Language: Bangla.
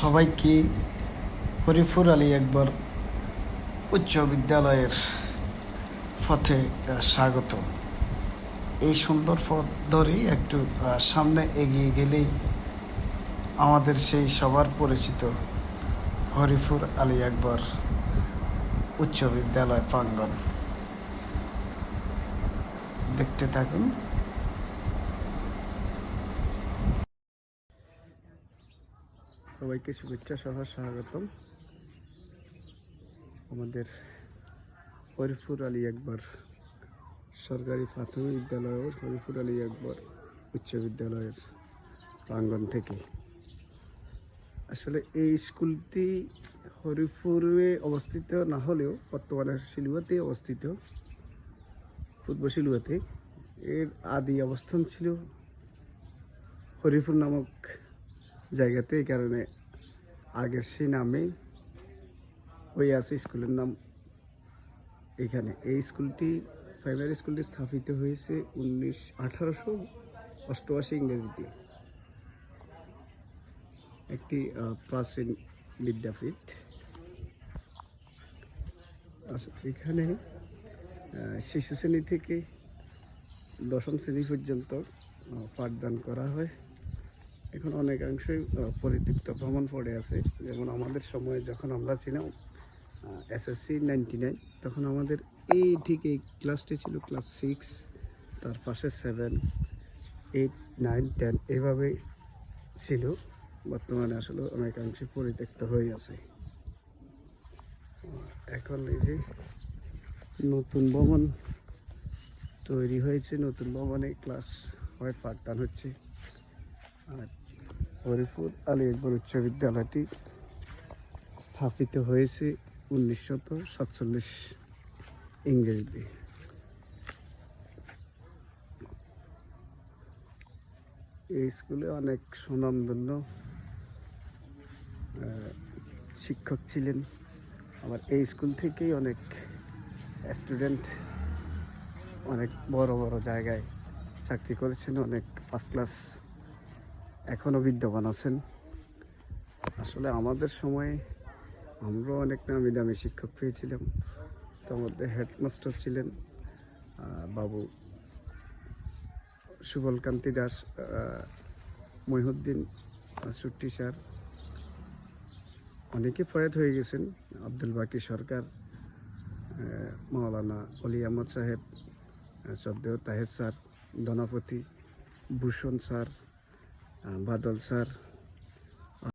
সবাইকে হরিপুর আলী একবার উচ্চ বিদ্যালয়ের পথে স্বাগত। এই সুন্দর পথ ধরেই একটু সামনে এগিয়ে গেলেই আমাদের সেই সবার পরিচিত হরিপুর আলী একবার উচ্চ বিদ্যালয় প্রাঙ্গণ। দেখতে থাকুন। সবাইকে শুভেচ্ছা সহ স্বাগতম আমাদের হরিপুর আলী একবার সরকারি প্রাথমিক বিদ্যালয় ও হরিপুর আলী একবার উচ্চ বিদ্যালয়ের প্রাঙ্গণ থেকে। আসলে এই স্কুলটি হরিপুরে অবস্থিত না হলেও বর্তমানে শিলুয়াতে অবস্থিত, পূর্ব শিলুয়াতে। এর আদি অবস্থান ছিল হরিপুর নামক জায়গাতে, এই কারণে আগের সেই নামেই হয়ে আছে স্কুলের নাম এখানে। এই স্কুলটি প্রাইমারি স্কুলটি স্থাপিত হয়েছে 1888 ইংরেজিতে। একটি প্রাচীন বিদ্যাপীঠ। এখানে শিশু শ্রেণী থেকে দশম শ্রেণী পর্যন্ত পাঠদান করা হয়। এখন অনেকাংশই পরিতৃপ্ত ভ্রমণ পড়ে আছে। যেমন আমাদের সময় যখন আমরা ছিলাম SSC 99, তখন আমাদের এই ক্লাসটি ছিল ক্লাস 6, তার পাশে 7, 8, 9, 10 এভাবে ছিল। বর্তমানে আসলে অনেকাংশে পরিত্যক্ত হয়ে আছে। এখন এই যে নতুন ভবন তৈরি হয়েছে, নতুন ভবনে ক্লাস হয়, পাঠদান হচ্ছে। আর হরিপুর আলী একবার উচ্চ বিদ্যালয়টি স্থাপিত হয়েছে 1947 ইংরেজিতে। এই স্কুলে অনেক সুনামধন্য শিক্ষক ছিলেন। আবার এই স্কুল থেকেই অনেক স্টুডেন্ট অনেক বড় বড় জায়গায় চাকরি করেছেন, অনেক ফার্স্ট ক্লাস এখনও বিদ্যমান আছেন। আসলে আমাদের সময়ে আমরা অনেক নামি দামি শিক্ষক পেয়েছিলাম। তার মধ্যে হেডমাস্টার ছিলেন বাবু সুবলকান্তি দাস, মহিউদ্দিন সুট্টি স্যার। অনেকে প্রয়াত হয়ে গেছেন। আব্দুল বাকি সরকার, মাওলানা অলি আহমদ সাহেব, শ্রদ্ধেয় তাহের স্যার, ধনাপতি, ভূষণ স্যার, বাদল স্যার,